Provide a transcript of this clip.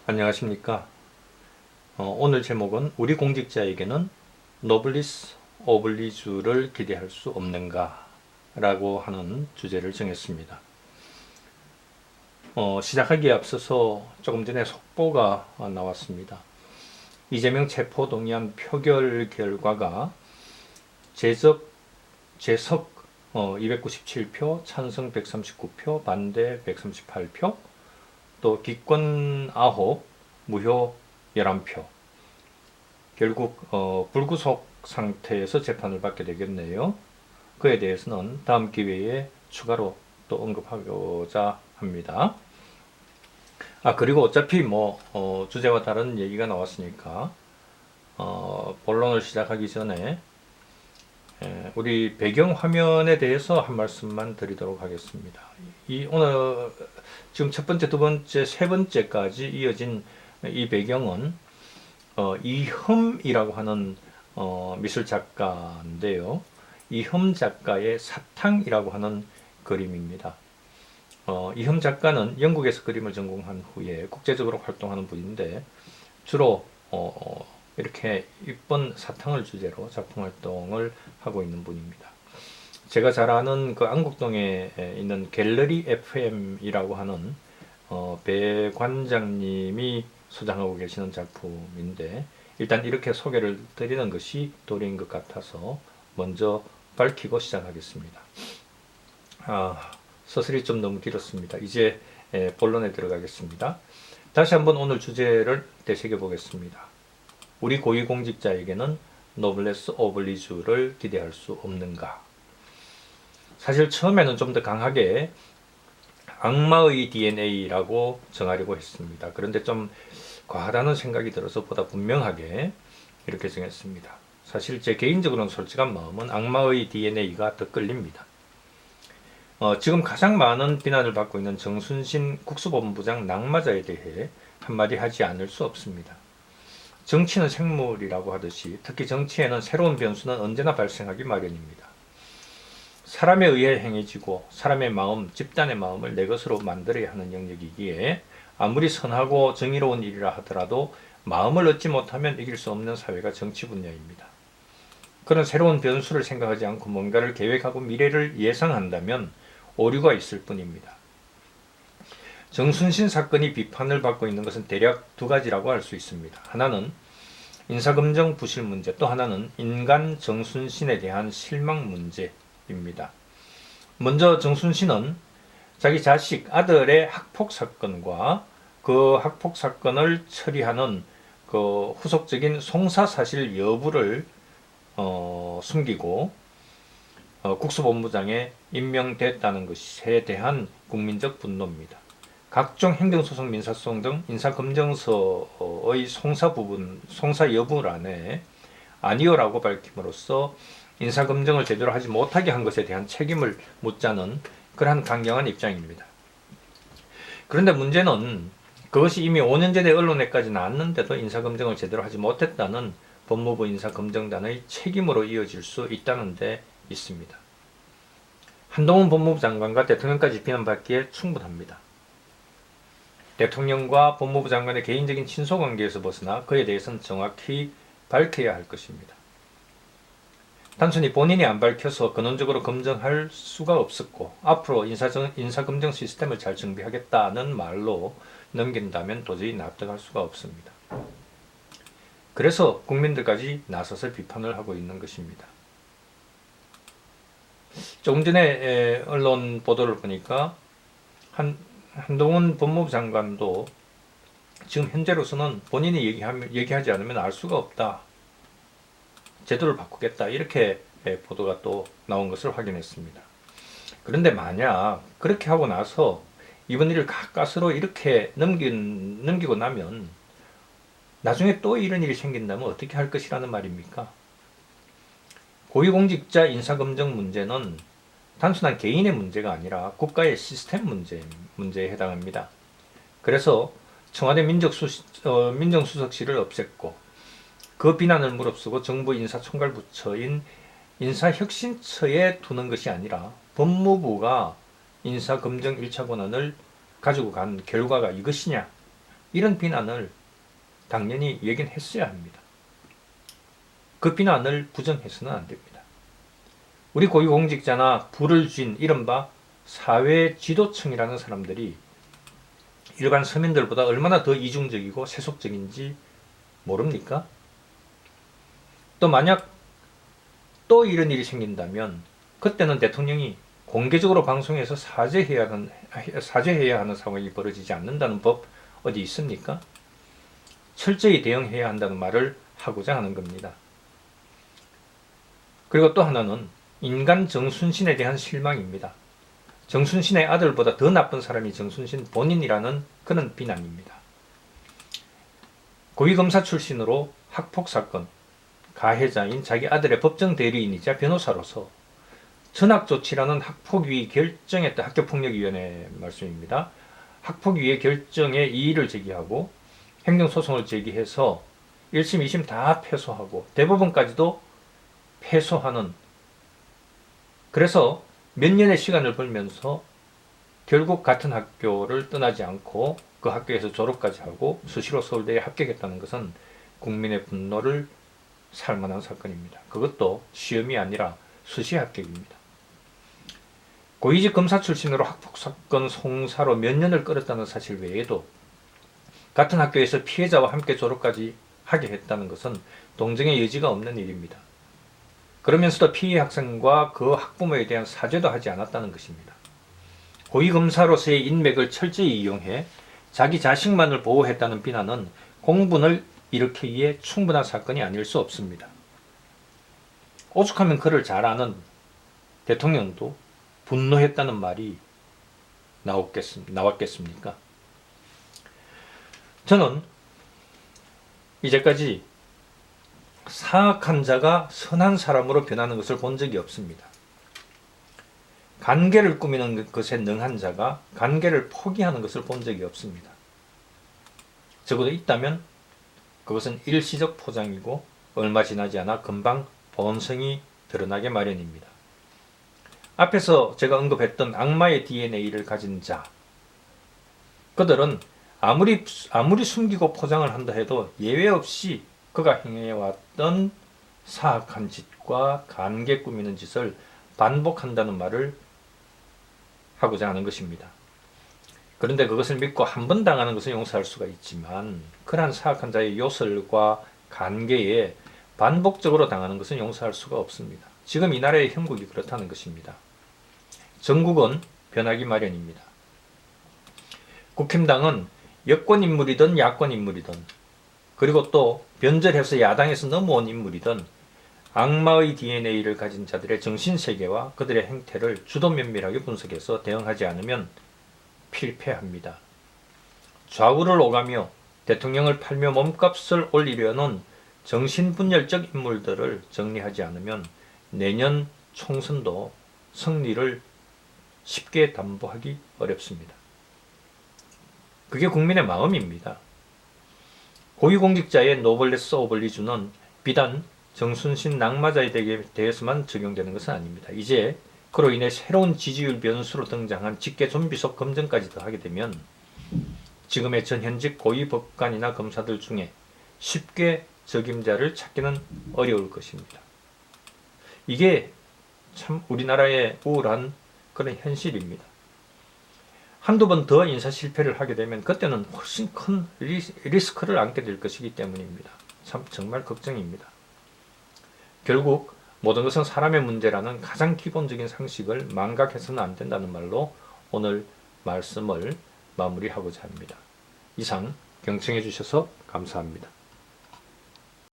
안녕하십니까. 오늘 제목은 우리 공직자에게는 노블리스 오블리주를 기대할 수 없는가 라고 하는 주제를 정했습니다. 시작하기에 앞서서 조금 전에 속보가 나왔습니다. 이재명 체포동의안 표결 결과가 재석 297표, 찬성 139표, 반대 138표, 또 기권 9, 무효 11표. 결국 불구속 상태에서 재판을 받게 되겠네요. 그에 대해서는 다음 기회에 추가로 또 언급하고자 합니다. 그리고 어차피 주제와 다른 얘기가 나왔으니까 본론을 시작하기 전에 우리 배경 화면에 대해서 한 말씀만 드리도록 하겠습니다. 오늘 지금 첫 번째, 두 번째, 세 번째까지 이어진 이 배경은 이흠이라고 하는 미술 작가인데요. 이흠 작가의 사탕이라고 하는 그림입니다. 이흠 작가는 영국에서 그림을 전공한 후에 국제적으로 활동하는 분인데 주로 이렇게 이쁜 사탕을 주제로 작품 활동을 하고 있는 분입니다. 제가 잘 아는 그 안국동에 있는 갤러리 FM이라고 하는 배 관장님이 소장하고 계시는 작품인데 일단 이렇게 소개를 드리는 것이 도리인 것 같아서 먼저 밝히고 시작하겠습니다. 서술이 좀 너무 길었습니다. 이제 본론에 들어가겠습니다. 다시 한번 오늘 주제를 되새겨 보겠습니다. 우리 고위공직자에게는 노블레스 오블리주를 기대할 수 없는가? 사실 처음에는 좀 더 강하게 악마의 DNA라고 정하려고 했습니다. 그런데 좀 과하다는 생각이 들어서 보다 분명하게 이렇게 정했습니다. 사실 제 개인적으로는 솔직한 마음은 악마의 DNA가 더 끌립니다. 지금 가장 많은 비난을 받고 있는 정순신 국수본부장 낙마자에 대해 한마디 하지 않을 수 없습니다. 정치는 생물이라고 하듯이 특히 정치에는 새로운 변수는 언제나 발생하기 마련입니다. 사람에 의해 행해지고 사람의 마음, 집단의 마음을 내 것으로 만들어야 하는 영역이기에 아무리 선하고 정의로운 일이라 하더라도 마음을 얻지 못하면 이길 수 없는 사회가 정치 분야입니다. 그런 새로운 변수를 생각하지 않고 뭔가를 계획하고 미래를 예상한다면 오류가 있을 뿐입니다. 정순신 사건이 비판을 받고 있는 것은 대략 두 가지라고 할 수 있습니다. 하나는 인사검증 부실 문제, 또 하나는 인간 정순신에 대한 실망 문제입니다. 먼저 정순신은 자기 자식 아들의 학폭 사건과 그 학폭 사건을 처리하는 그 후속적인 송사 사실 여부를 숨기고 국수본부장에 임명됐다는 것에 대한 국민적 분노입니다. 각종 행정소송, 민사소송 등 인사검증서의 송사 여부란에 아니오라고 밝힘으로써 인사검증을 제대로 하지 못하게 한 것에 대한 책임을 묻자는 그러한 강경한 입장입니다. 그런데 문제는 그것이 이미 5년 전에 언론에까지 나왔는데도 인사검증을 제대로 하지 못했다는 법무부 인사검증단의 책임으로 이어질 수 있다는 데 있습니다. 한동훈 법무부 장관과 대통령까지 비난받기에 충분합니다. 대통령과 법무부 장관의 개인적인 친소관계에서 벗어나 그에 대해서는 정확히 밝혀야 할 것입니다. 단순히 본인이 안 밝혀서 근원적으로 검증할 수가 없었고 앞으로 인사검증 시스템을 잘 정비하겠다는 말로 넘긴다면 도저히 납득할 수가 없습니다. 그래서 국민들까지 나서서 비판을 하고 있는 것입니다. 조금 전에 언론 보도를 보니까 한동훈 법무부 장관도 지금 현재로서는 본인이 얘기하지 않으면 알 수가 없다. 제도를 바꾸겠다. 이렇게 보도가 또 나온 것을 확인했습니다. 그런데 만약 그렇게 하고 나서 이번 일을 가까스로 이렇게 넘기고 나면 나중에 또 이런 일이 생긴다면 어떻게 할 것이라는 말입니까? 고위공직자 인사검증 문제는 단순한 개인의 문제가 아니라 국가의 시스템 문제에 해당합니다. 그래서 청와대 민정수석실을 없앴고 그 비난을 무릅쓰고 정부 인사총괄부처인 인사혁신처에 두는 것이 아니라 법무부가 인사검증 1차 권한을 가지고 간 결과가 이것이냐, 이런 비난을 당연히 얘기는 했어야 합니다. 그 비난을 부정해서는 안 됩니다. 우리 고위공직자나 부를 쥔 이른바 사회 지도층이라는 사람들이 일반 서민들보다 얼마나 더 이중적이고 세속적인지 모릅니까? 또 만약 또 이런 일이 생긴다면 그때는 대통령이 공개적으로 방송에서 사죄해야 하는 상황이 벌어지지 않는다는 법 어디 있습니까? 철저히 대응해야 한다는 말을 하고자 하는 겁니다. 그리고 또 하나는 인간 정순신에 대한 실망입니다. 정순신의 아들보다 더 나쁜 사람이 정순신 본인이라는 그런 비난입니다. 고위검사 출신으로 학폭사건 가해자인 자기 아들의 법정 대리인이자 변호사로서 전학조치라는 학폭위 결정했던 학교폭력위원회 말씀입니다. 학폭위의 결정에 이의를 제기하고 행정소송을 제기해서 1심, 2심 다 패소하고 대법원까지도 패소하는, 그래서 몇 년의 시간을 벌면서 결국 같은 학교를 떠나지 않고 그 학교에서 졸업까지 하고 수시로 서울대에 합격했다는 것은 국민의 분노를 살만한 사건입니다. 그것도 시험이 아니라 수시 합격입니다. 고위직 검사 출신으로 학폭사건 송사로 몇 년을 끌었다는 사실 외에도 같은 학교에서 피해자와 함께 졸업까지 하게 했다는 것은 동정의 여지가 없는 일입니다. 그러면서도 피해 학생과 그 학부모에 대한 사죄도 하지 않았다는 것입니다. 고위검사로서의 인맥을 철저히 이용해 자기 자식만을 보호했다는 비난은 공분을 일으키기에 충분한 사건이 아닐 수 없습니다. 오죽하면 그를 잘 아는 대통령도 분노했다는 말이 나왔겠습니까? 저는 이제까지 사악한 자가 선한 사람으로 변하는 것을 본 적이 없습니다. 관계를 꾸미는 것에 능한 자가 관계를 포기하는 것을 본 적이 없습니다. 적어도 있다면 그것은 일시적 포장이고 얼마 지나지 않아 금방 본성이 드러나게 마련입니다. 앞에서 제가 언급했던 악마의 DNA를 가진 자, 그들은 아무리 숨기고 포장을 한다 해도 예외 없이 그가 행해왔던 사악한 짓과 관계 꾸미는 짓을 반복한다는 말을 하고자 하는 것입니다. 그런데 그것을 믿고 한 번 당하는 것은 용서할 수가 있지만 그러한 사악한 자의 요설과 관계에 반복적으로 당하는 것은 용서할 수가 없습니다. 지금 이 나라의 형국이 그렇다는 것입니다. 전국은 변하기 마련입니다. 국힘당은 여권 인물이든 야권 인물이든 그리고 또 변절해서 야당에서 넘어온 인물이든 악마의 DNA를 가진 자들의 정신세계와 그들의 행태를 주도 면밀하게 분석해서 대응하지 않으면 필패합니다. 좌우를 오가며 대통령을 팔며 몸값을 올리려는 정신분열적 인물들을 정리하지 않으면 내년 총선도 승리를 쉽게 담보하기 어렵습니다. 그게 국민의 마음입니다. 고위공직자의 노블레스 오블리주는 비단 정순신 낙마자에 대해서만 적용되는 것은 아닙니다. 이제 그로 인해 새로운 지지율 변수로 등장한 직계 좀비속 검증까지 더하게 되면 지금의 전현직 고위법관이나 검사들 중에 쉽게 적임자를 찾기는 어려울 것입니다. 이게 참 우리나라의 우울한 그런 현실입니다. 한두 번 더 인사 실패를 하게 되면 그때는 훨씬 큰 리스크를 안게 될 것이기 때문입니다. 참 정말 걱정입니다. 결국 모든 것은 사람의 문제라는 가장 기본적인 상식을 망각해서는 안 된다는 말로 오늘 말씀을 마무리하고자 합니다. 이상 경청해 주셔서 감사합니다.